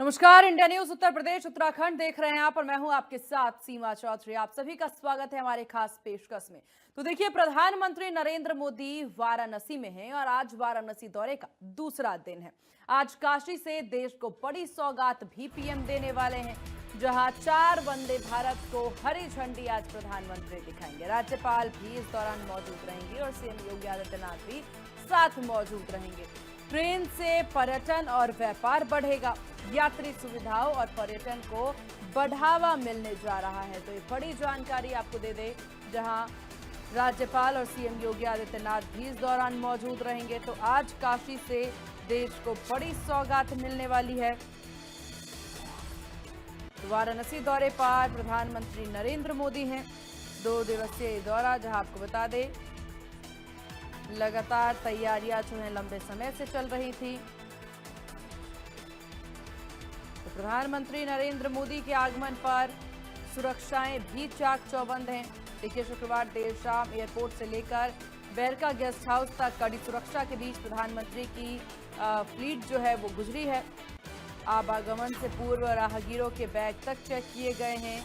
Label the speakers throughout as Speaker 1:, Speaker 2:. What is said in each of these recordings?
Speaker 1: नमस्कार, India news Uttar Pradesh Uttarakhand देख रहे हैं आप और मैं हूं आपके साथ सीमा चौधरी। आप सभी का स्वागत है हमारे खास पेशकश में। तो देखिए, प्रधानमंत्री नरेंद्र मोदी वाराणसी में हैं और आज वाराणसी दौरे का दूसरा दिन है। आज काशी से देश को बड़ी सौगात भी पीएम देने वाले हैं, जहां 4 वंदे भारत को हरी झंडी आज प्रधानमंत्री दिखाएंगे। राज्यपाल भी इस दौरान मौजूद रहेंगे और सीएम योगी आदित्यनाथ भी साथ मौजूद रहेंगे। ट्रेन से पर्यटन और व्यापार बढ़ेगा, यात्री सुविधाओं और पर्यटन को बढ़ावा मिलने जा रहा है। तो ये बड़ी जानकारी आपको दे दे, जहां राज्यपाल और सीएम योगी आदित्यनाथ भी इस दौरान मौजूद रहेंगे। तो आज काशी से देश को बड़ी सौगात मिलने वाली है। वाराणसी दौरे पर प्रधानमंत्री नरेंद्र मोदी हैं। 2 दिवसीय दौरा, जहां आपको बता दें लगातार तैयारियां जो है लंबे समय से चल रही थी। तो प्रधानमंत्री नरेंद्र मोदी के आगमन पर सुरक्षाएं भी चाक चौबंद हैं। देखिए, शुक्रवार देर शाम एयरपोर्ट से लेकर बैरका गेस्ट हाउस तक कड़ी सुरक्षा के बीच प्रधानमंत्री की फ्लीट जो है वो गुजरी है। आवागमन से पूर्व राहगीरों के बैग तक चेक किए गए हैं।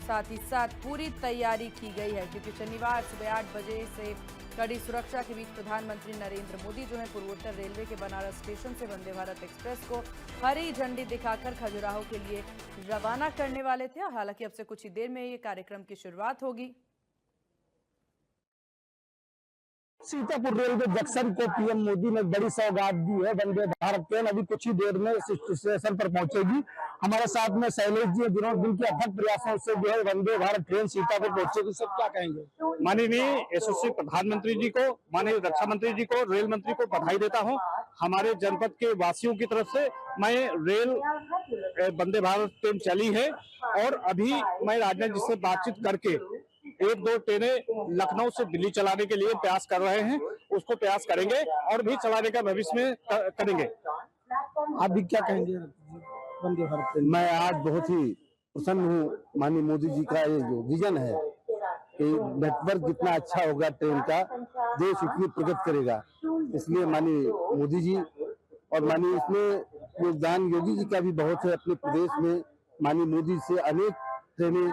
Speaker 1: साथ ही साथ पूरी तैयारी की गई है, क्योंकि शनिवार सुबह 8 बजे से कड़ी सुरक्षा के बीच प्रधानमंत्री नरेंद्र मोदी जो है पूर्वोत्तर रेलवे के बनारस स्टेशन से वंदे भारत एक्सप्रेस को हरी झंडी दिखाकर खजुराहो के लिए रवाना करने वाले थे। हालांकि अब से कुछ ही देर में ये कार्यक्रम की शुरुआत होगी।
Speaker 2: सीतापुर रेलवे जंक्शन को पीएम मोदी ने बड़ी सौगात दी है। वंदे भारत ट्रेन अभी कुछ ही देर में स्टेशन पर पहुंचेगी। हमारे साथ में शैलेश जी, जिनके अथक प्रयासों से जो है वंदे भारत ट्रेन सीतापुर पहुंचेगी। सब क्या कहेंगे?
Speaker 3: माननीय यशस्वी प्रधानमंत्री जी को, माननीय रक्षा मंत्री जी को, रेल मंत्री को बधाई देता हूं। हमारे जनपद के वासियों की तरफ से मैं रेल वंदे भारत ट्रेन चली है और अभी मैं राजनाथ जी से बातचीत करके 1-2 ट्रेनें लखनऊ से दिल्ली चलाने के लिए प्रयास कर रहे हैं। उसको प्रयास करेंगे और भी चलाने का भविष्य में करेंगे।
Speaker 2: आप भी क्या कहेंगे वंदे भारत ट्रेन?
Speaker 4: मैं आज बहुत ही प्रसन्न हूँ। माननीय मोदी जी का ये जो विजन है कि नेटवर्क जितना अच्छा होगा ट्रेन का, देश उतनी प्रगति करेगा। इसलिए माननीय मोदी जी और माननीय इसमें योगदान योगी जी का भी बहुत है। अपने प्रदेश में माननीय मोदी से अनेक ट्रेनें,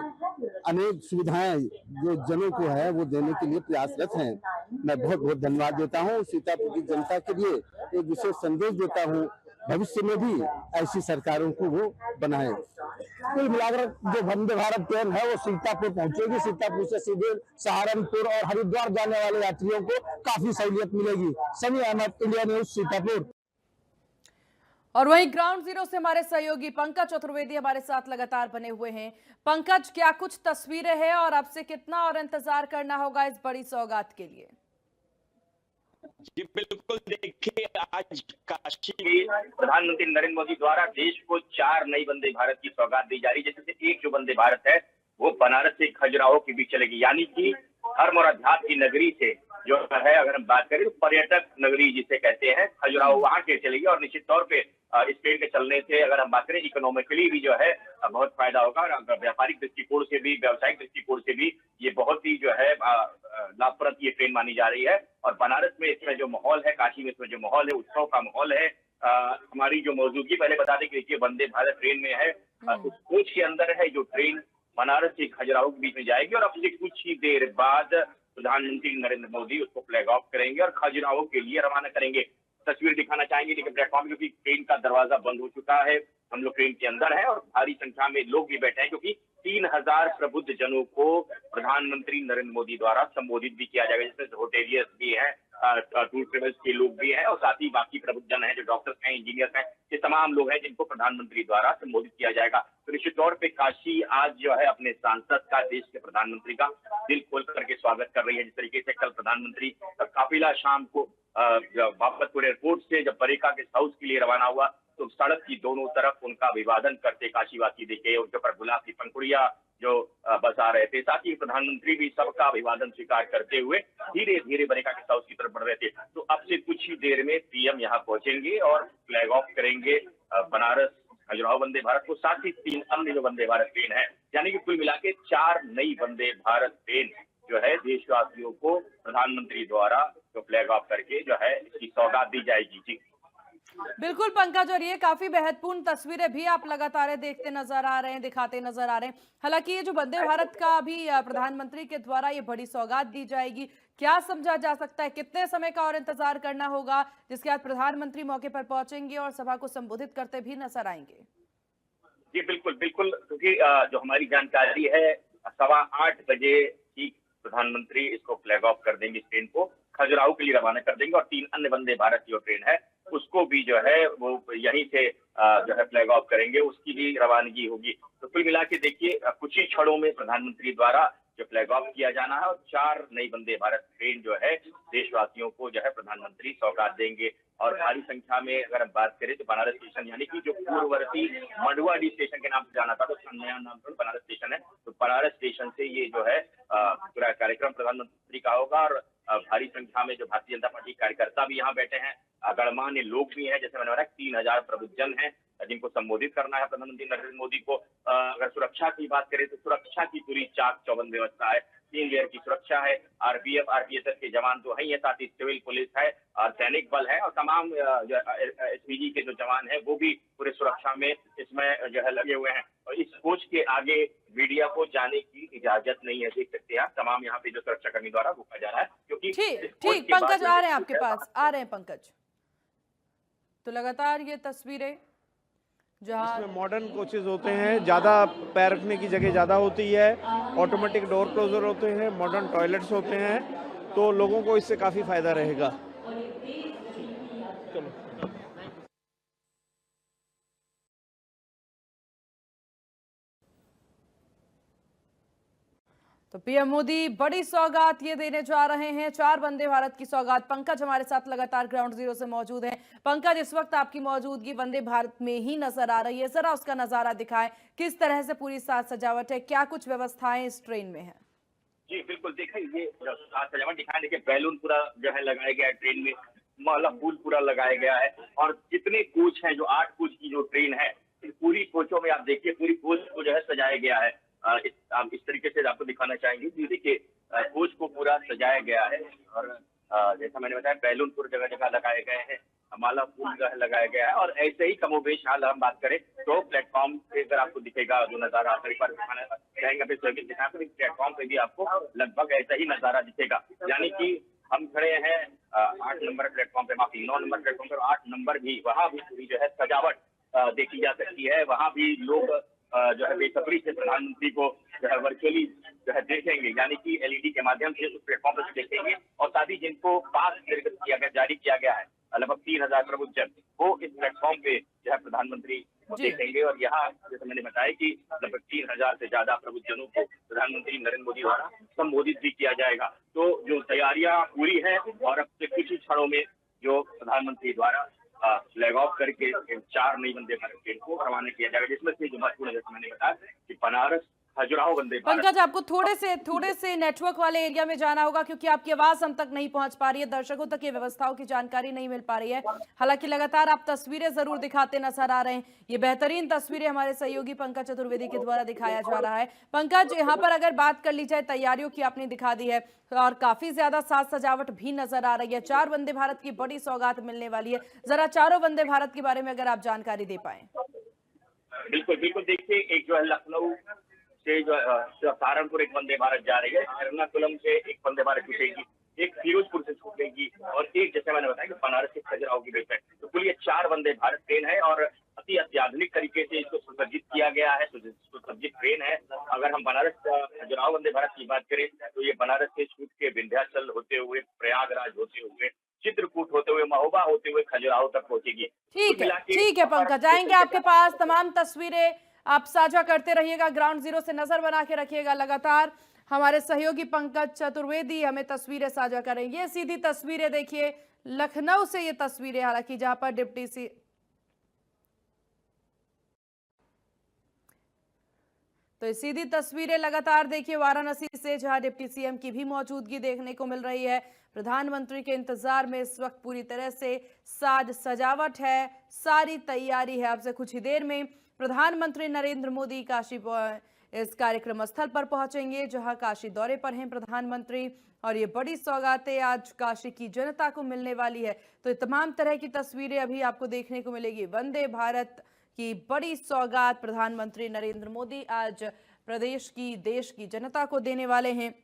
Speaker 4: अनेक सुविधाएं जो जनों को है वो देने के लिए प्रयासरत हैं। मैं बहुत बहुत धन्यवाद देता हूँ। सीतापुर की जनता के लिए एक विशेष संदेश देता हूँ, भविष्य में भी ऐसी सरकारों को वो बनाए।
Speaker 2: कुल मिलाकर जो वंदे भारत ट्रेन है वो सीतापुर पहुंचेगी। सीतापुर से सीधे सहारनपुर और हरिद्वार जाने वाले यात्रियों को काफी सहूलियत मिलेगी। समी अहमद, इंडिया न्यूज, सीतापुर।
Speaker 1: और वहीं ग्राउंड जीरो से हमारे सहयोगी पंकज चतुर्वेदी हमारे साथ लगातार बने हुए हैं। पंकज, क्या कुछ तस्वीरें हैं और अब से कितना और इंतजार करना होगा इस बड़ी सौगात के लिए?
Speaker 5: जी बिल्कुल, देखिए आज काशी में प्रधानमंत्री नरेंद्र मोदी द्वारा देश को 4 नई वंदे भारत की सौगात दी जा रही है। जैसे एक जो वंदे भारत है वो बनारस से खजुराहो के बीच चलेगी, यानी कि धर्म और अध्यात्म की नगरी से जो है, अगर हम बात करें तो पर्यटक नगरी जिसे कहते हैं खजुराहो, वहां के चलेगी। और निश्चित तौर पे इस ट्रेन के चलने से अगर हम बात करें इकोनॉमिकली भी जो है बहुत फायदा होगा और व्यापारिक दृष्टिकोण से भी, व्यावसायिक दृष्टिकोण से भी ये बहुत ही जो है लाभप्रद ये ट्रेन मानी जा रही है। और बनारस में इसमें जो माहौल है, काशी में इसमें जो माहौल है, उत्सव का माहौल है। हमारी जो मौजूदगी पहले बता दें कि देखिए वंदे भारत ट्रेन में है, उस कोच के अंदर है जो ट्रेन बनारस से खजुराहो के बीच में जाएगी। और अब से कुछ ही देर बाद प्रधानमंत्री नरेंद्र मोदी उसको फ्लैग ऑफ करेंगे और खजुराहो के लिए रवाना करेंगे। तस्वीर दिखाना चाहेंगे, लेकिन प्लेटफॉर्म, क्योंकि ट्रेन का दरवाजा बंद हो चुका है। हम लोग ट्रेन के अंदर हैं और भारी संख्या में लोग भी बैठे हैं, क्योंकि 3000 प्रबुद्ध जनों को प्रधानमंत्री नरेंद्र मोदी द्वारा संबोधित भी किया जाएगा, जिसमें होटेलियर्स भी हैं, टूर ट्रेवल्स के लोग भी हैं और साथ ही बाकी प्रबुद्ध जन हैं जो डॉक्टर्स हैं, इंजीनियर्स हैं। ये तमाम लोग हैं जिनको प्रधानमंत्री द्वारा संबोधित किया जाएगा। तो निश्चित तौर पे काशी आज जो है अपने सांसद का, देश के प्रधानमंत्री का दिल खोल करके स्वागत कर रही है। जिस तरीके से कल प्रधानमंत्री काफिला शाम को बाबतपुर एयरपोर्ट से जब बरेका गेस्ट हाउस के लिए रवाना हुआ तो सड़क की दोनों तरफ उनका अभिवादन करते काशीवासी दिखे, उनके ऊपर गुलाब की पंखुड़ियां जो बसा रहे थे। साथ ही प्रधानमंत्री भी सबका अभिवादन स्वीकार करते हुए धीरे धीरे बरेका गेस्ट हाउस की तरफ बढ़ रहे थे। तो अब से कुछ ही देर में पीएम यहाँ पहुंचेंगे और फ्लैग ऑफ करेंगे बनारस खजुराहो वंदे भारत को, साथ ही 3 अन्य जो वंदे भारत ट्रेन है, यानी कि कुल मिला के 4 नई वंदे भारत ट्रेन जो है देशवासियों को प्रधानमंत्री द्वारा जो फ्लैग ऑफ करके जो है इसकी सौगात दी जाएगी। जी
Speaker 1: बिल्कुल पंकज, और ये काफी महत्वपूर्ण तस्वीरें भी आप लगातार देखते नजर आ रहे हैं, दिखाते नजर आ रहे हैं। हालांकि ये जो वंदे भारत का अभी प्रधानमंत्री के द्वारा ये बड़ी सौगात दी जाएगी, क्या समझा जा सकता है, कितने समय का और इंतजार करना होगा जिसके बाद प्रधानमंत्री मौके पर पहुंचेंगे और सभा को संबोधित करते भी नजर आएंगे?
Speaker 5: जी बिल्कुल बिल्कुल, क्योंकि जो हमारी जानकारी है 8:15 बजे ठीक प्रधानमंत्री इसको फ्लैग ऑफ कर देंगे, इस ट्रेन को खजुराहो के लिए रवाना कर देंगे और 3 अन्य वंदे भारत जो ट्रेन है उसको भी जो है वो यहीं से जो है फ्लैग ऑफ करेंगे, उसकी भी रवानगी होगी। तो कुल मिला के देखिए कुछ ही क्षणों में प्रधानमंत्री द्वारा जो फ्लैग ऑफ किया जाना है और 4 नई वंदे भारत ट्रेन जो है देशवासियों को जो है प्रधानमंत्री सौगात देंगे। और भारी संख्या में अगर हम बात करें तो बनारस स्टेशन, यानी कि जो पूर्ववर्ती मंडुआडीह स्टेशन के नाम से जाना था, तो उसका नया नाम तो बनारस स्टेशन है, तो बनारस स्टेशन से ये जो है पूरा कार्यक्रम प्रधानमंत्री का होगा। और भारी संख्या में जो भारतीय जनता पार्टी कार्यकर्ता भी यहाँ बैठे हैं, गणमान्य लोग भी हैं, जैसे मैंने बताया 3000 प्रबुद्धजन हैं जिनको संबोधित करना है प्रधानमंत्री नरेंद्र मोदी को। अगर सुरक्षा की बात करें तो सुरक्षा की पूरी चाक चौबंद व्यवस्था है, 3 लेयर की सुरक्षा है, आरपीएफ आरपीएसएफ के जवान तो हैं, ये साथ ही सिविल पुलिस है और सैनिक बल है और तमाम एसपीजी के जो जवान है वो भी पूरे सुरक्षा में इसमें जो है लगे हुए हैं। और इस कोच के आगे मीडिया को जाने की इजाजत नहीं है, देख सकते हैं आप, तमाम यहाँ पे जो सुरक्षाकर्मी द्वारा रोका जा रहा है, क्योंकि
Speaker 1: ठीक पंकज, आ रहे हैं आपके पास, आ रहे हैं पंकज। तो लगातार ये तस्वीरें जहाँ
Speaker 6: इसमें मॉडर्न कोचेज होते हैं, ज़्यादा पैर रखने की जगह ज़्यादा होती है, ऑटोमेटिक डोर क्लोजर होते हैं, मॉडर्न टॉयलेट्स होते हैं, तो लोगों को इससे काफ़ी फायदा रहेगा। चलो।
Speaker 1: तो पीएम मोदी बड़ी सौगात ये देने जा रहे हैं, 4 वंदे भारत की सौगात। पंकज हमारे साथ लगातार ग्राउंड जीरो से मौजूद हैं। पंकज, इस वक्त आपकी मौजूदगी वंदे भारत में ही नजर आ रही है, जरा उसका नजारा दिखाएं, किस तरह से पूरी साज सजावट है, क्या कुछ व्यवस्थाएं इस ट्रेन में है?
Speaker 5: जी बिल्कुल, देखिए ये जो साज सजावट दिखाएं, देखिए बैलून पूरा जो है लगाया गया है ट्रेन में, माला फूल पूरा लगाया गया है और जितने कोच हैं, जो 8 कोच की जो ट्रेन है, इन पूरी कोचों में आप देखिए पूरी कोच को जो है सजाया गया है। इस तरीके से आपको दिखाना चाहेंगे कि देखिए कोच को पूरा सजाया गया है और जैसा मैंने बताया बैलून पूरी जगह जगह लगाए गए हैं, माला फूल जो है लगाया गया है। और ऐसे ही कमोबेश हाल हम बात करें तो प्लेटफॉर्म पे अगर आपको दिखेगा जो नजारा कहेंगे प्लेटफॉर्म पे भी आपको लगभग ऐसा ही नजारा दिखेगा, यानी कि हम खड़े हैं 8 नंबर प्लेटफॉर्म पे, माफी 9 नंबर प्लेटफॉर्म पे, 8 नंबर भी, वहाँ भी पूरी जो है सजावट देखी जा सकती है। वहाँ भी लोग जो है बेसब्री से प्रधानमंत्री को जो है वर्चुअली जो है देखेंगे, यानी कि एलईडी के माध्यम से उस प्लेटफॉर्म पर देखेंगे। और साथ ही जिनको पास जारी किया गया है, लगभग 3000 प्रबुद्धजन, वो इस प्लेटफॉर्म पे जो है प्रधानमंत्री को देखेंगे। और यहाँ जैसे मैंने बताया कि लगभग 3000 से ज्यादा प्रबुद्धजनों को प्रधानमंत्री नरेंद्र मोदी द्वारा संबोधित भी किया जाएगा। तो जो तैयारियां पूरी है और अब से कुछ ही क्षणों में जो प्रधानमंत्री द्वारा फ्लैग ऑफ करके 4 नई वंदे भारत ट्रेन को रवाना किया जाएगा, जिसमें से जो महत्वपूर्ण जैसे मैंने बताया कि बनारस खजुराहो वंदे भारत।
Speaker 1: पंकज, आपको थोड़े से नेटवर्क वाले एरिया में जाना होगा क्योंकि आपकी आवाज हम तक नहीं पहुंच पा रही है, दर्शकों तक ये व्यवस्थाओं की जानकारी नहीं मिल पा रही है। हालांकि लगातार आप तस्वीरें जरूर दिखाते नजर आ रहे हैं, ये बेहतरीन तस्वीरें हमारे सहयोगी पंकज चतुर्वेदी के द्वारा दिखाया जा रहा है। पंकज, यहाँ पर अगर बात कर ली जाए, तैयारियों की आपने दिखा दी है और काफी ज्यादा साज सजावट भी नजर आ रही है, 4 वंदे भारत की बड़ी सौगात मिलने वाली है, जरा चारों वंदे भारत के बारे में अगर आप जानकारी दे पाए।
Speaker 5: बिल्कुल बिल्कुल, देखिए एक जो है लखनऊ से जो सहारनपुर एक वंदे भारत जा रही है, एर्नाकुलम से एक वंदे भारत छूटेगी, एक फिरोजपुर से छूटेगी और एक जैसे मैंने बताया कि बनारस से खजुराहो की बेट है। तो कुल ये 4 वंदे भारत ट्रेन है और अति अत्याधुनिक तरीके से इसको सुसज्जित किया गया है, सुसज्जित ट्रेन है। अगर हम बनारस खजुराहो वंदे भारत की बात करें तो ये बनारस से छूट के विंध्याचल होते हुए, प्रयागराज होते हुए, चित्रकूट होते हुए, महोबा होते हुए खजुराहो तक पहुंचेगी।
Speaker 1: ठीक है पंकज, आएंगे आपके पास, तमाम तस्वीरें आप साझा करते रहिएगा, ग्राउंड जीरो से नजर बना के रखिएगा। लगातार हमारे सहयोगी पंकज चतुर्वेदी हमें तस्वीरें साझा करेंगे। ये सीधी तस्वीरें देखिए लखनऊ से, ये तस्वीरें हालांकि जहां पर डिप्टी सी तो ये सीधी तस्वीरें लगातार देखिए वाराणसी से, जहां डिप्टी सीएम की भी मौजूदगी देखने को मिल रही है। प्रधानमंत्री के इंतजार में इस वक्त पूरी तरह से साज सजावट है, सारी तैयारी है। अब से कुछ ही देर में प्रधानमंत्री नरेंद्र मोदी काशी इस कार्यक्रम स्थल पर पहुंचेंगे जहां काशी दौरे पर हैं प्रधानमंत्री और ये बड़ी सौगातें आज काशी की जनता को मिलने वाली है। तो तमाम तरह की तस्वीरें अभी आपको देखने को मिलेगी। वंदे भारत की बड़ी सौगात प्रधानमंत्री नरेंद्र मोदी आज प्रदेश की, देश की जनता को देने वाले हैं।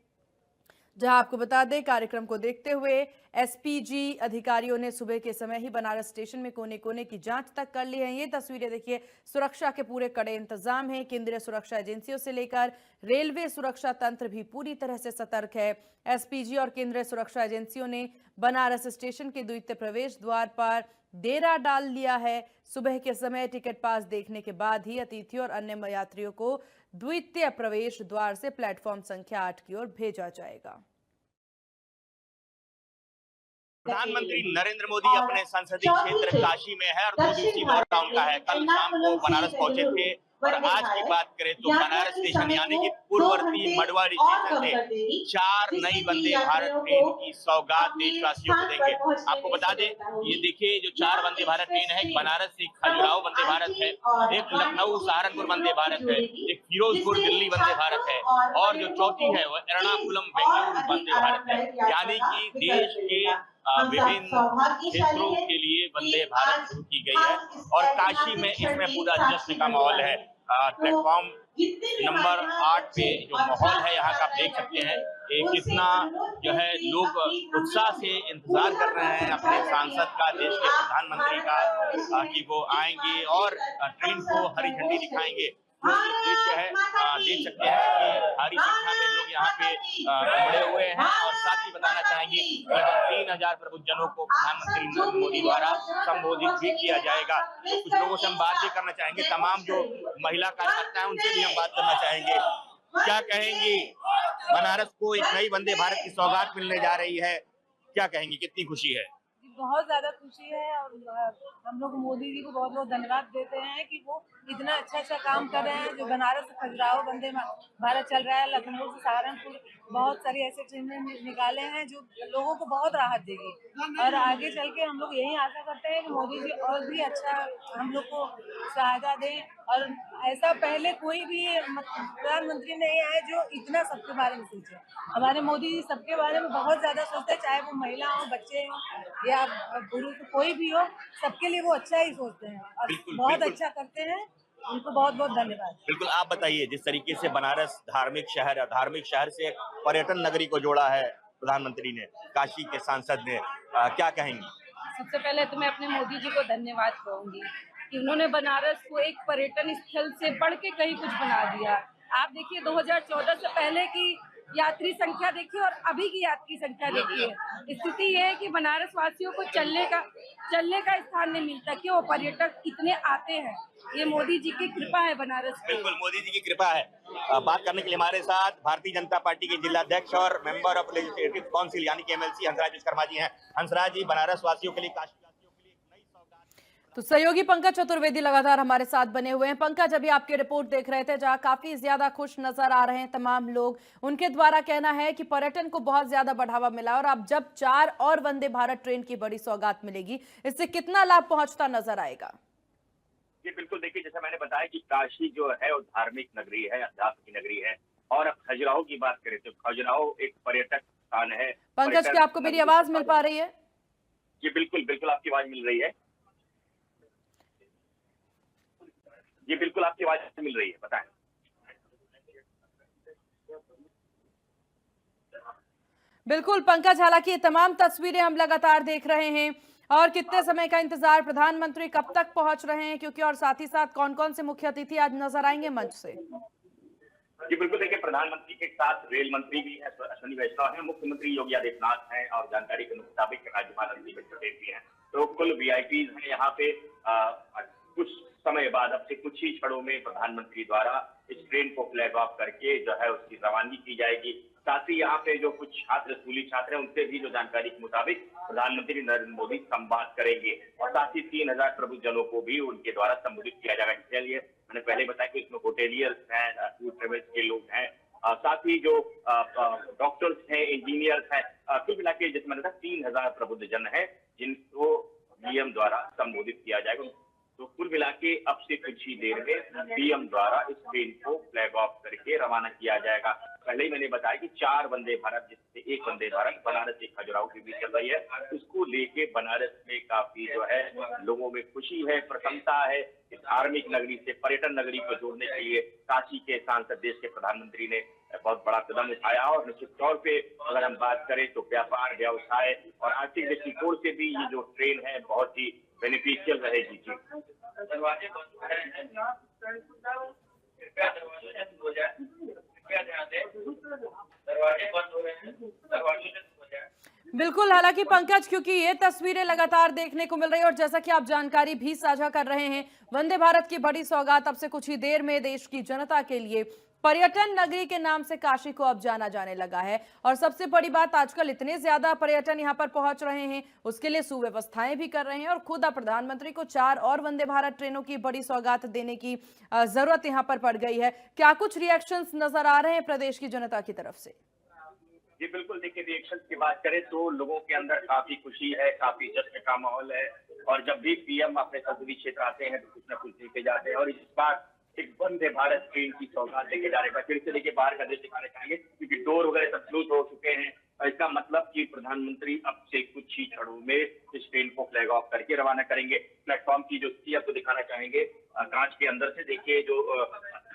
Speaker 1: जहां आपको बता दें, कार्यक्रम को देखते हुए एसपीजी अधिकारियों ने सुबह के समय ही बनारस स्टेशन में कोने कोने की जांच तक कर ली है। ये तस्वीरें देखिए, सुरक्षा के पूरे कड़े इंतजाम हैं। केंद्रीय सुरक्षा एजेंसियों से लेकर रेलवे सुरक्षा तंत्र भी पूरी तरह से सतर्क है। एसपीजी और केंद्रीय सुरक्षा एजेंसियों ने बनारस स्टेशन के द्वितीय प्रवेश द्वार पर डेरा डाल लिया है। सुबह के समय टिकट पास देखने के बाद ही अतिथियों और अन्य यात्रियों को द्वितीय प्रवेश द्वार से प्लेटफॉर्म संख्या 8 की ओर भेजा जाएगा।
Speaker 5: प्रधानमंत्री नरेंद्र मोदी अपने संसदीय क्षेत्र काशी में है और 2 दिवसीय दौरा उनका है। कल शाम को बनारस पहुंचे थे और आज की बात करें तो बनारस स्टेशन यानी कि पूर्ववर्ती मड़वाड़ी स्टेशन से 4 नई वंदे भारत ट्रेन की सौगात देशवासियों को देंगे। आपको बता दें, ये देखिए जो 4 वंदे भारत ट्रेन है, एक बनारस से खजुराहो वंदे भारत है, एक लखनऊ सहारनपुर वंदे भारत है, एक फिरोजपुर दिल्ली वंदे भारत है और जो चौथी है वो एर्नाकुलम बेंगलुरु वंदे भारत है। यानी कि देश के विभिन्न क्षेत्रों के लिए वंदे भारत शुरू की गई है और काशी में इसमें पूरा जश्न का माहौल है। प्लेटफॉर्म नंबर 8 पे जो माहौल है यहाँ का आप देख सकते हैं कितना जो है लोग उत्साह से इंतजार कर रहे हैं अपने सांसद का, देश के प्रधानमंत्री का, कि वो आएंगे और ट्रेन को हरी झंडी दिखाएंगे। तो दृश्य है, देख सकते हैं कि भारी संख्या में लोग यहाँ पे उमड़े हुए हैं और साथ ही बताना चाहेंगे लगभग 3000 प्रबुद्धजनों को प्रधानमंत्री नरेंद्र मोदी द्वारा संबोधित भी किया जाएगा। तो कुछ लोगों से हम बात भी करना चाहेंगे, तमाम जो महिला कार्यकर्ता है उनसे भी हम बात करना चाहेंगे। क्या कहेंगी, बनारस को एक नई वंदे भारत की सौगात मिलने जा रही है, क्या कहेंगी, कितनी खुशी है?
Speaker 7: बहुत ज्यादा खुशी है और हम लोग मोदी जी को बहुत बहुत धन्यवाद देते हैं कि वो इतना अच्छा काम कर रहे हैं। जो बनारस से खजुराहो वंदे भारत चल रहा है, लखनऊ से सहारनपुर, बहुत सारी ऐसे ट्रेनें निकाले हैं जो लोगों को बहुत राहत देगी और आगे चल के हम लोग यही आशा करते हैं कि मोदी जी और भी अच्छा हम लोग को सहायता दें और ऐसा पहले कोई भी प्रधानमंत्री नहीं आए जो इतना सबके बारे में सोचे। हमारे मोदी जी सबके बारे में बहुत ज्यादा सोचते हैं, चाहे वो महिला हो, बच्चे हो या पुरुष, कोई भी हो, सबके लिए वो अच्छा ही सोचते हैं और बहुत अच्छा करते हैं। उनको बहुत बहुत धन्यवाद।
Speaker 5: बिल्कुल, आप बताइए, जिस तरीके से बनारस धार्मिक शहर है, धार्मिक शहर से एक पर्यटन नगरी को जोड़ा है प्रधानमंत्री ने, काशी के सांसद ने, क्या कहेंगी?
Speaker 7: सबसे पहले तो मैं अपने मोदी जी को धन्यवाद कहूंगी कि उन्होंने बनारस को एक पर्यटन स्थल से बढ़ के कहीं कुछ बना दिया। आप देखिए 2014 से पहले की यात्री संख्या देखिए और अभी की यात्री संख्या देखिए। स्थिति ये है कि बनारस वासियों को चलने का स्थान नहीं मिलता, कि वो पर्यटक इतने आते हैं। ये मोदी जी की कृपा है बनारस पे।
Speaker 5: बिल्कुल, मोदी जी की कृपा है। बात करने के लिए हमारे साथ भारतीय जनता पार्टी के जिलाध्यक्ष और मेंबर ऑफ लेजिस्लेटिव काउंसिल यानी कि MLC हंसराज विश्वकर्मा जी हैं। हंसराज जी, बनारस वासियों के लिए, काशी वासियों के लिए एक नई सौगात।
Speaker 1: तो सहयोगी पंकज चतुर्वेदी लगातार हमारे साथ बने हुए हैं। पंकज, अभी आपकी रिपोर्ट देख रहे थे जहां काफी ज्यादा खुश नजर आ रहे हैं तमाम लोग। उनके द्वारा कहना है कि पर्यटन को बहुत ज्यादा बढ़ावा मिला और अब जब 4 और वंदे भारत ट्रेन की बड़ी सौगात मिलेगी, इससे कितना लाभ पहुंचता नजर आएगा?
Speaker 5: जी बिल्कुल, देखिए जैसा मैंने बताया कि काशी जो है वो धार्मिक नगरी है, अध्यात्म की नगरी है और अब खजुराहो की बात करें तो खजुराहो एक पर्यटक स्थान है।
Speaker 1: पंकज, क्या आपको मेरी आवाज मिल पा रही है?
Speaker 5: जी बिल्कुल बिल्कुल, आपकी आवाज मिल रही है। जी बिल्कुल, आपकी आवाज मिल रही है, बताएं।
Speaker 1: बिल्कुल पंकज, हालांकि ये तमाम तस्वीरें हम लगातार देख रहे हैं और कितने समय का इंतजार, प्रधानमंत्री कब तक पहुंच रहे हैं, क्योंकि और साथ ही साथ कौन कौन से मुख्य अतिथि आज नजर आएंगे मंच से?
Speaker 5: जी बिल्कुल, देखिए प्रधानमंत्री के साथ रेल मंत्री भी है, अश्विनी वैष्णव है, मुख्यमंत्री योगी आदित्यनाथ हैं और जानकारी के मुताबिक राज्यपाल आनंदीबेन पटेल भी हैं। तो कुल VIPs हैं यहाँ पे। कुछ समय बाद, अब से कुछ ही क्षणों में प्रधानमंत्री द्वारा इस ट्रेन को फ्लैग ऑफ करके जो है उसकी रवानगी की जाएगी। साथ ही यहाँ पे जो कुछ छात्र, स्कूली छात्र हैं, उनसे भी जो जानकारी के मुताबिक प्रधानमंत्री नरेंद्र मोदी संवाद करेंगे और साथ ही 3000 प्रबुद्धजनों को भी उनके द्वारा संबोधित किया जाएगा। इसलिए मैंने पहले बताया कि इसमें होटेलियर्स हैं, टूर ट्रेवल्स के लोग हैं, साथ ही जो डॉक्टर्स हैं, इंजीनियर्स हैं, कुल मिला के जैसे मैंने कहा 3000 प्रबुद्धजन हैं जिनको DM द्वारा संबोधित किया जाएगा। तो कुल मिला के अब से कुछ ही देर में पीएम द्वारा इस ट्रेन को फ्लैग ऑफ करके रवाना किया जाएगा। पहले ही मैंने बताया कि 4 वंदे भारत, जिससे एक वंदे भारत बनारस से खजुराहो के बीच चल रही है। इसको लेके बनारस में काफी जो है लोगों में खुशी है, प्रसन्नता है। इस धार्मिक नगरी से पर्यटन नगरी को जोड़ने के लिए काशी के सांसद देश के प्रधानमंत्री ने बहुत बड़ा कदम उठाया और निश्चित तौर पे अगर हम बात करें तो व्यापार, व्यवसाय और आर्थिक दृष्टिकोण से भी ये जो ट्रेन है बहुत ही बेनिफिशियल रहेगी। जी, दरवाजे बंद हो रहे हैं, कृपया दरवाजे बंद हो जाए, कृपया ध्यान दें, दरवाजे बंद हो रहे हैं, दरवाजे बंद हो जाए।
Speaker 1: बिल्कुल, हालांकि पंकज, क्योंकि ये तस्वीरें लगातार देखने को मिल रही है और जैसा कि आप जानकारी भी साझा कर रहे हैं, वंदे भारत की बड़ी सौगात अब से कुछ ही देर में देश की जनता के लिए पर्यटन नगरी के नाम से काशी को अब जाना जाने लगा है। और सबसे बड़ी बात, आजकल इतने ज्यादा पर्यटन यहां पर पहुंच रहे हैं, उसके लिए सुव्यवस्थाएं भी कर रहे हैं और खुद प्रधानमंत्री को 4 और वंदे भारत ट्रेनों की बड़ी सौगात देने की जरूरत यहां पर पड़ गई है। क्या कुछ रिएक्शंस नजर आ रहे हैं प्रदेश की जनता की तरफ से?
Speaker 5: जी बिल्कुल, देखिए रिएक्शन की बात करें तो लोगों के अंदर काफी खुशी है, काफी जश्न का माहौल है और जब भी पीएम अपने संसदीय क्षेत्र आते हैं तो कुछ न कुछ लेके जाते हैं और इस बार एक वंदे भारत ट्रेन की सौगात लेके जा रहे हैं। फिर से देखिए बाहर का देश दिखाने चाहेंगे क्योंकि डोर वगैरह सब क्लोज हो चुके हैं और इसका मतलब कि प्रधानमंत्री अब से कुछ ही क्षणों में इस ट्रेन को फ्लैग ऑफ करके रवाना करेंगे। प्लेटफॉर्म की जो स्थिति आपको दिखाना चाहेंगे, कांच के अंदर से देखिए, जो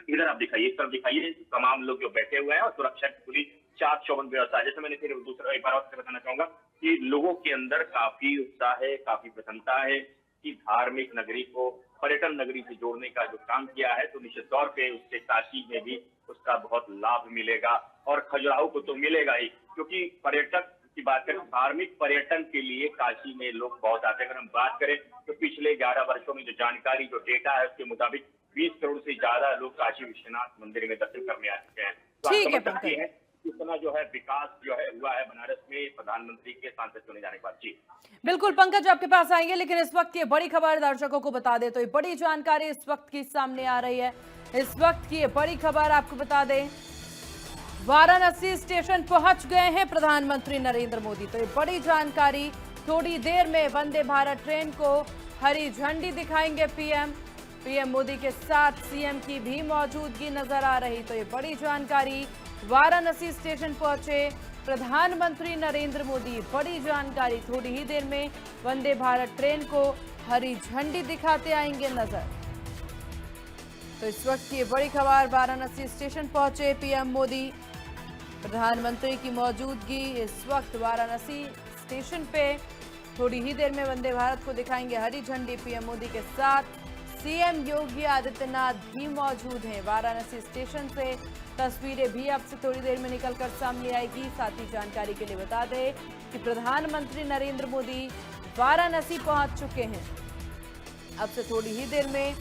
Speaker 5: इधर आप दिखाइए, इस तरफ दिखाइए, तमाम लोग जो बैठे हुए हैं और सुरक्षा की पूरी चाक चौबंद व्यवस्था। जैसे मैंने फिर दूसरा एक बार और बताना चाहूंगा कि लोगों के अंदर काफी उत्साह है, काफी प्रसन्नता है कि धार्मिक नगरी को पर्यटन नगरी से जोड़ने का जो काम किया है तो निश्चित तौर पे उससे काशी में भी उसका बहुत लाभ मिलेगा और खजुराहो को तो मिलेगा ही, क्योंकि पर्यटक की बात करें, धार्मिक पर्यटन के लिए काशी में लोग बहुत आते हैं। अगर हम बात करें तो पिछले 11 वर्षों में जो जानकारी, जो डेटा है उसके मुताबिक 20 करोड़ से ज्यादा लोग काशी विश्वनाथ मंदिर में दर्शन करने आ चुके हैं। तो
Speaker 1: ठीक है
Speaker 5: आप समझ सकते हैं इतना जो है विकास जो है हुआ है बनारस में प्रधानमंत्री के सांसद चुने जाने के बाद। जी
Speaker 1: बिल्कुल पंकज, आपके पास आएंगे, लेकिन इस वक्त की बड़ी खबर दर्शकों को बता दें तो ये बड़ी जानकारी इस वक्त की सामने आ रही है। इस वक्त की ये बड़ी खबर आपको बता दें, वाराणसी स्टेशन पहुंच गए हैं प्रधानमंत्री नरेंद्र मोदी। तो ये बड़ी जानकारी, थोड़ी देर में वंदे भारत ट्रेन को हरी झंडी दिखाएंगे पीएम मोदी के साथ सीएम की भी मौजूदगी नजर आ रही। तो ये बड़ी जानकारी, वाराणसी स्टेशन पहुंचे प्रधानमंत्री नरेंद्र मोदी। बड़ी जानकारी, थोड़ी ही देर में वंदे भारत ट्रेन को हरी झंडी दिखाते आएंगे नजर। तो इस वक्त की बड़ी खबर, वाराणसी स्टेशन पहुंचे पीएम मोदी, प्रधानमंत्री की मौजूदगी इस वक्त वाराणसी स्टेशन पे। थोड़ी ही देर में वंदे भारत को दिखाएंगे हरी झंडी। पीएम मोदी के साथ सीएम योगी आदित्यनाथ भी मौजूद हैं। वाराणसी स्टेशन से तस्वीरें भी अब से थोड़ी देर में निकलकर सामने आएगी। साथ ही जानकारी के लिए बता दें कि प्रधानमंत्री नरेंद्र मोदी वाराणसी पहुंच चुके हैं। अब से थोड़ी ही देर में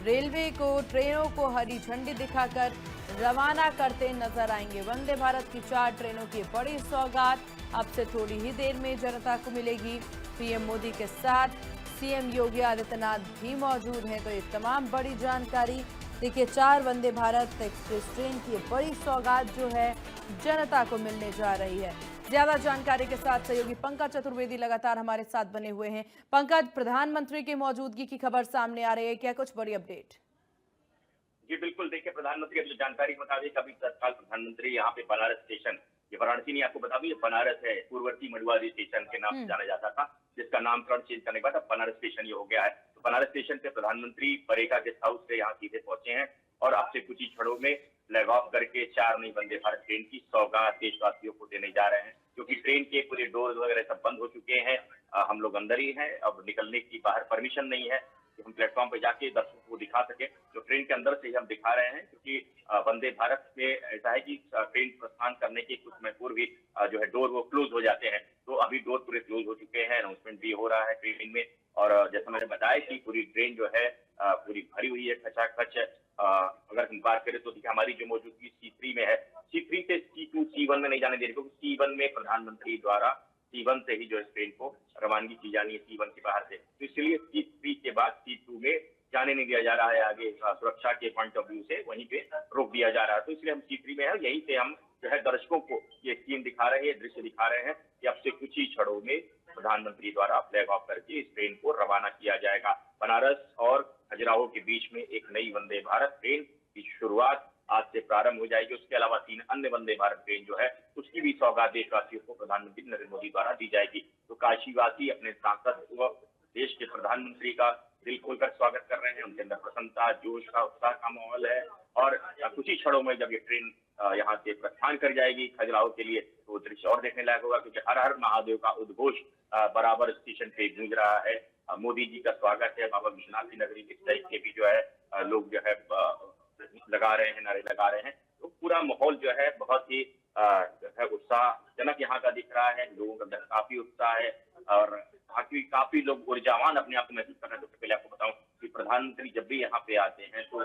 Speaker 1: रेलवे को ट्रेनों को हरी झंडी दिखाकर रवाना करते नजर आएंगे। वंदे भारत की 4 ट्रेनों की बड़ी सौगात अब से थोड़ी ही देर में जनता को मिलेगी। पीएम मोदी के साथ सीएम योगी आदित्यनाथ भी मौजूद हैं। तो ये तमाम बड़ी जानकारी, देखिए 4 वंदे भारत एक्सप्रेस ट्रेन की बड़ी सौगात जो है जनता को मिलने जा रही है। ज्यादा जानकारी के साथ सहयोगी पंकज चतुर्वेदी लगातार हमारे साथ बने हुए हैं। पंकज, प्रधानमंत्री की मौजूदगी की खबर सामने आ रही है, क्या कुछ बड़ी अपडेट?
Speaker 5: जी बिल्कुल, देखिए प्रधानमंत्री की जानकारी मुताबिक अभी तत्काल प्रधानमंत्री यहाँ पे बनारस स्टेशन, ये वाराणसी नहीं आपको बता दूं, ये बनारस है, पूर्ववर्ती मड़ुआरी स्टेशन के नाम से जाना जाता था, जिसका नामकरण चेंज करने के बाद अब बनारस स्टेशन ये हो गया है। तो बनारस स्टेशन पे प्रधानमंत्री परेका गेस्ट हाउस से यहाँ सीधे पहुंचे हैं और अब से कुछ ही क्षणों में फ्लैग ऑफ करके 4 नई वंदे भारत ट्रेन की सौगात देशवासियों को देने जा रहे हैं, क्योंकि ट्रेन के पूरे डोर वगैरह सब बंद हो चुके हैं। हम लोग अंदर ही हैं, अब निकलने की बाहर परमिशन नहीं है कि हम प्लेटफॉर्म पे जाके दर्शकों को दिखा सके। तो ट्रेन के अंदर से ही हम दिखा रहे हैं, क्योंकि वंदे भारत में ऐसा है कि ट्रेन प्रस्थान करने के कुछ समय पूर्व ही जो है डोर वो क्लोज हो जाते हैं। तो अभी डोर पूरे क्लोज हो चुके हैं, अनाउंसमेंट भी हो रहा है ट्रेन में। और जैसा मैंने बताया कि पूरी ट्रेन जो है पूरी भरी हुई है खचाखच। अगर हम बात करें तो देखिए हमारी जो मौजूदगी C3 में है, C3 से C2 C1 में नहीं जाने दे रही, क्योंकि C1 में प्रधानमंत्री द्वारा C1 से ही जो इस ट्रेन को रवानगी की जानी है, C1 के बाहर से। तो इसलिए C3 के बाद C2 में जाने नहीं दिया जा रहा है। आगे सुरक्षा के पॉइंट ऑफ व्यू से वहीं पे रोक दिया जा रहा है। तो इसलिए हम C3 में है, यहीं से हम जो है दर्शकों को ये सीन दिखा रहे हैं, दृश्य दिखा रहे हैं कि अब से कुछ ही क्षणों में प्रधानमंत्री द्वारा फ्लैग ऑफ करके इस ट्रेन को रवाना किया जाएगा। बनारस और खजुराहो के बीच में एक नई वंदे भारत ट्रेन की शुरुआत आज से प्रारंभ हो जाएगी। उसके अलावा 3 अन्य वंदे भारत ट्रेन जो है उसकी भी सौगात देशवासियों को प्रधानमंत्री नरेंद्र मोदी द्वारा दी जाएगी। तो काशीवासी अपने सांसद व देश के प्रधानमंत्री का दिल खोलकर स्वागत कर रहे हैं। उनके अंदर प्रसन्नता, जोश का, उत्साह का माहौल है और कुछ ही क्षणों में जब ये ट्रेन यहाँ से प्रस्थान कर जाएगी खजुराहो के लिए तो वो दृश्य और देखने लायक होगा, क्योंकि हर हर महादेव का उद्घोष बराबर स्टेशन पे गूंज रहा है। मोदी जी का स्वागत है। बाबा विश्वनाथ की नगरी इस टाइप के भी जो है लोग जो है लगा रहे हैं, नारे लगा रहे हैं। तो पूरा माहौल जो है बहुत ही उत्साहजनक यहाँ का दिख रहा है। लोगों के अंदर काफी उत्साह है और काफी लोग ऊर्जावान अपने आप को महसूस कर रहे हैं। सबसे पहले आपको बताऊं कि प्रधानमंत्री जब भी यहाँ पे आते हैं तो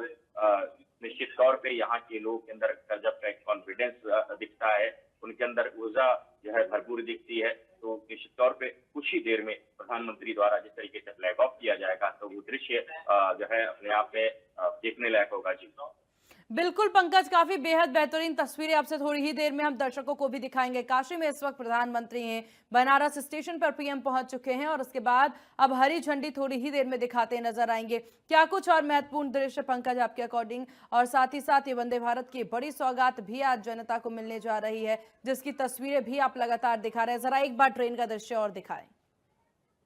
Speaker 5: निश्चित तौर पे यहाँ के लोगों के अंदर गजब का कॉन्फिडेंस दिखता है, उनके अंदर ऊर्जा जो है भरपूर दिखती है। तो निश्चित तौर पे कुछ ही देर में प्रधानमंत्री द्वारा जिस तरीके से फ्लैग ऑफ किया जाएगा तो वो दृश्य जो है अपने आप में देखने लायक होगा। जी
Speaker 1: बिल्कुल पंकज, काफी बेहद बेहतरीन तस्वीरें आपसे थोड़ी ही देर में हम दर्शकों को भी दिखाएंगे। काशी में इस वक्त प्रधानमंत्री हैं, बनारस स्टेशन पर पीएम पहुंच चुके हैं और उसके बाद अब हरी झंडी थोड़ी ही देर में दिखाते नजर आएंगे। क्या कुछ और महत्वपूर्ण दृश्य पंकज आपके अकॉर्डिंग, और साथ ही साथ ये वंदे भारत की बड़ी सौगात भी आज जनता को मिलने जा रही है जिसकी तस्वीरें भी आप लगातार दिखा रहे हैं। जरा एक बार ट्रेन का दृश्य और दिखाएं।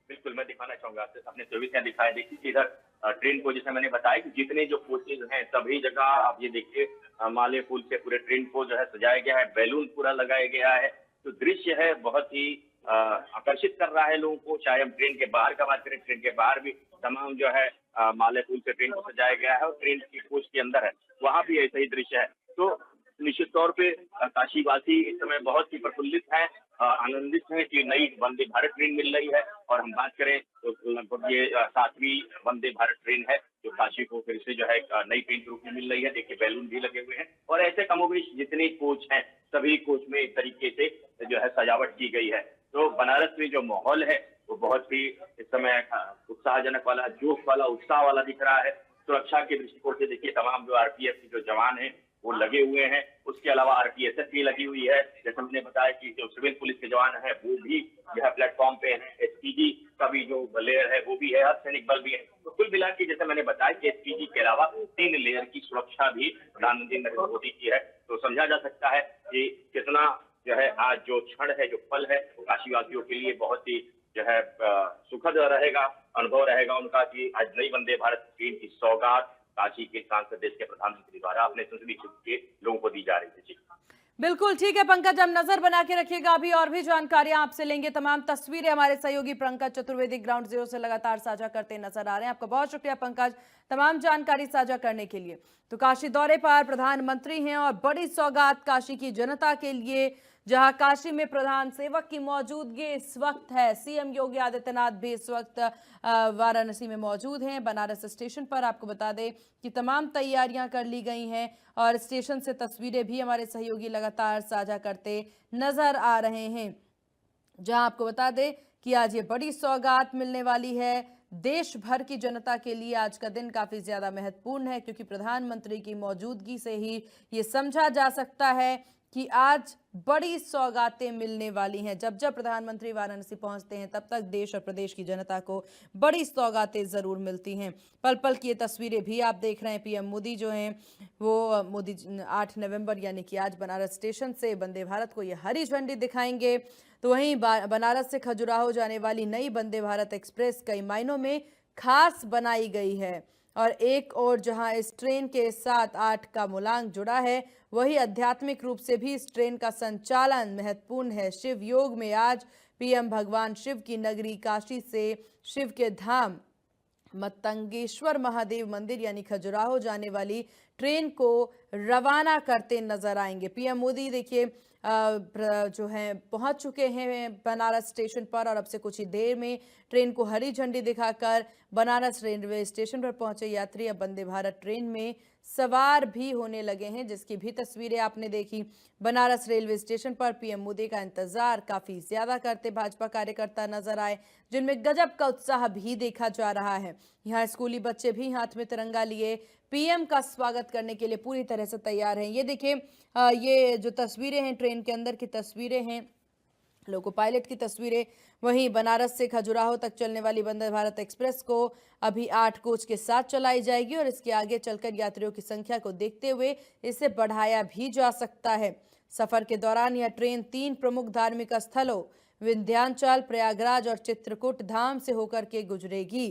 Speaker 5: बिल्कुल, मैं दिखाना चाहूंगा अपने सर्विस दिखाए। देखिए इधर ट्रेन को जैसे मैंने बताया कि जितने जो कोचेज हैं सभी जगह आप ये देखिए माले फूल से पूरे ट्रेन को जो है सजाया गया है, बैलून पूरा लगाया गया है। तो दृश्य है बहुत ही आकर्षित कर रहा है लोगों को। चाहे हम ट्रेन के बाहर का बात करें, ट्रेन के बाहर भी तमाम जो है माले फूल से ट्रेन को सजाया गया है और ट्रेन की कोच के अंदर है वहां भी ऐसा ही दृश्य है। तो निश्चित तौर पे काशीवासी इस समय बहुत ही प्रफुल्लित हैं, आनंदित हैं कि नई वंदे भारत ट्रेन मिल रही है। और हम बात करें तो लगभग ये 7वीं वंदे भारत ट्रेन है जो काशी को फिर से जो है नई ट्रेन के रूप में मिल रही है। देखिए बैलून भी लगे हुए हैं और ऐसे कमोबेश जितने कोच हैं सभी कोच में इस तरीके से जो है सजावट की गई है। तो बनारस में जो माहौल है वो बहुत ही इस समय उत्साहजनक वाला, जोश वाला, उत्साह वाला दिख रहा है। सुरक्षा के दृष्टिकोण से देखिए तमाम जो आरपीएफ के जो जवान हैं वो लगे हुए हैं। उसके अलावा आरपीएसएफ भी लगी हुई है। जैसे हमने बताया कि जो सिविल पुलिस के जवान हैं वो भी यह प्लेटफॉर्म पे हैं। एसपीजी का भी जो लेयर है वो भी है, अर्धसैनिक बल भी है। तो कुल मिला के जैसे मैंने बताया कि एसपीजी के अलावा 3 लेयर की सुरक्षा भी प्रधानमंत्री नरेंद्र मोदी की है। तो समझा जा सकता है कि कितना जो है आज जो क्षण है, जो पल है वो काशीवासियों के लिए बहुत ही जो है सुखद रहेगा, अनुभव रहेगा उनका कि आज नई वंदे भारत ट्रेन की सौगात काशी के सांसद देश के प्रधानमंत्री द्वारा अपने संसदीय क्षेत्र के लोगों को दी जा रही है।
Speaker 1: बिल्कुल ठीक है पंकज, हम नजर बना के रखिएगा, अभी और भी जानकारियां आपसे लेंगे। तमाम तस्वीरें हमारे सहयोगी पंकज चतुर्वेदी ग्राउंड जीरो से लगातार साझा करते नजर आ रहे हैं। आपका बहुत शुक्रिया पंकज तमाम जानकारी साझा करने के लिए। तो काशी दौरे पर प्रधानमंत्री हैं और बड़ी सौगात काशी की जनता के लिए, जहां काशी में प्रधान सेवक की मौजूदगी इस वक्त है। सीएम योगी आदित्यनाथ भी इस वक्त वाराणसी में मौजूद हैं। बनारस स्टेशन पर आपको बता दें कि तमाम तैयारियां कर ली गई हैं और स्टेशन से तस्वीरें भी हमारे सहयोगी लगातार साझा करते नजर आ रहे हैं, जहां आपको बता दें कि आज ये बड़ी सौगात मिलने वाली है। देश भर की जनता के लिए आज का दिन काफी ज्यादा महत्वपूर्ण है, क्योंकि प्रधानमंत्री की मौजूदगी से ही ये समझा जा सकता है कि आज बड़ी सौगातें मिलने वाली हैं। जब जब प्रधानमंत्री वाराणसी पहुंचते हैं तब तक देश और प्रदेश की जनता को बड़ी सौगातें जरूर मिलती हैं। पल पल की ये तस्वीरें भी आप देख रहे हैं। पीएम मोदी जो हैं वो 8 नवंबर यानी कि आज बनारस स्टेशन से वंदे भारत को ये हरी झंडी दिखाएंगे। तो वहीं बनारस से खजुराहो जाने वाली नई वंदे भारत एक्सप्रेस कई मायनों में खास बनाई गई है और एक और जहां इस ट्रेन के साथ 8 का मूलांक जुड़ा है, वही आध्यात्मिक रूप से भी इस ट्रेन का संचालन महत्वपूर्ण है। शिव योग में आज पीएम भगवान शिव की नगरी काशी से शिव के धाम मतंगेश्वर महादेव मंदिर यानी खजुराहो जाने वाली ट्रेन को रवाना करते नजर आएंगे। पीएम मोदी देखिए जो है पहुंच चुके हैं बनारस स्टेशन पर और अब से कुछ ही देर में ट्रेन को हरी झंडी दिखाकर बनारस रेलवे स्टेशन पर पहुंचे यात्री अब वंदे भारत ट्रेन में सवार भी होने लगे हैं, जिसकी भी तस्वीरें आपने देखी। बनारस रेलवे स्टेशन पर पीएम मोदी का इंतजार काफी ज्यादा करते भाजपा कार्यकर्ता नजर आए, जिनमें गजब का उत्साह भी देखा जा रहा है। यहाँ स्कूली बच्चे भी हाथ में तिरंगा लिए पीएम का स्वागत करने के लिए पूरी तरह से तैयार हैं। ये देखिए ये जो तस्वीरें हैं ट्रेन के अंदर की तस्वीरें हैं, लोको पायलट की तस्वीरें। वहीं बनारस से खजुराहो तक चलने वाली वंदे भारत एक्सप्रेस को अभी 8 कोच के साथ चलाई जाएगी और इसके आगे चलकर यात्रियों की संख्या को देखते हुए इसे बढ़ाया भी जा सकता है। सफर के दौरान यह ट्रेन 3 प्रमुख धार्मिक स्थलों विंध्याचल, प्रयागराज और चित्रकूट धाम से होकर के गुजरेगी।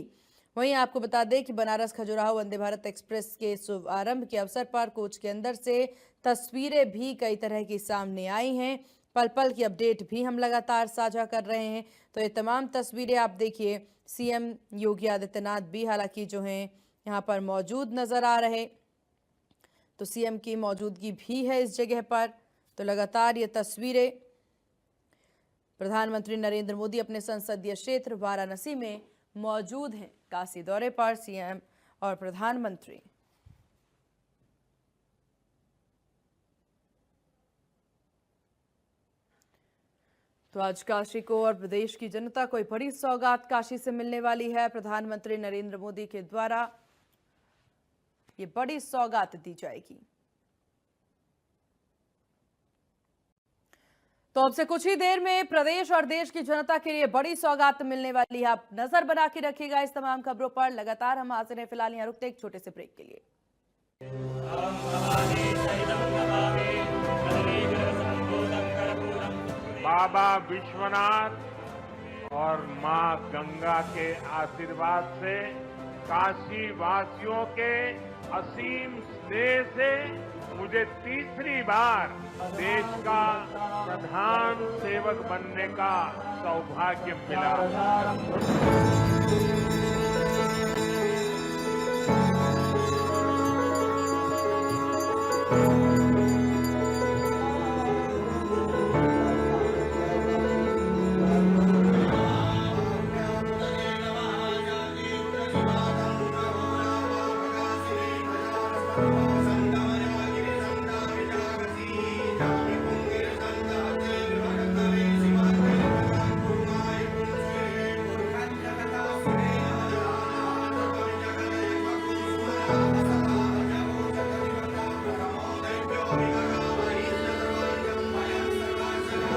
Speaker 1: वहीं आपको बता दें कि बनारस खजुराहो वंदे भारत एक्सप्रेस के शुभारंभ के अवसर पर कोच के अंदर से तस्वीरें भी कई तरह की सामने आई हैं। पल पल की अपडेट भी हम लगातार साझा कर रहे हैं। तो ये तमाम तस्वीरें आप देखिए, सीएम योगी आदित्यनाथ भी हालांकि जो हैं यहाँ पर मौजूद नजर आ रहे, तो सीएम की मौजूदगी भी है इस जगह पर। तो लगातार ये तस्वीरें, प्रधानमंत्री नरेंद्र मोदी अपने संसदीय क्षेत्र वाराणसी में मौजूद हैं। काशी दौरे पर सीएम और प्रधानमंत्री। तो आज काशी को और प्रदेश की जनता को एक बड़ी सौगात काशी से मिलने वाली है। प्रधानमंत्री नरेंद्र मोदी के द्वारा ये बड़ी सौगात दी जाएगी। तो अब से कुछ ही देर में प्रदेश और देश की जनता के लिए बड़ी सौगात मिलने वाली है। आप नजर बना के रखिएगा इस तमाम खबरों पर। लगातार हम हाजिर हैं। फिलहाल यहाँ रुकते एक छोटे से ब्रेक के लिए।
Speaker 8: बाबा विश्वनाथ और मां गंगा के आशीर्वाद से, काशी वासियों के असीम स्नेह से मुझे तीसरी बार देश का प्रधान सेवक बनने का सौभाग्य मिला।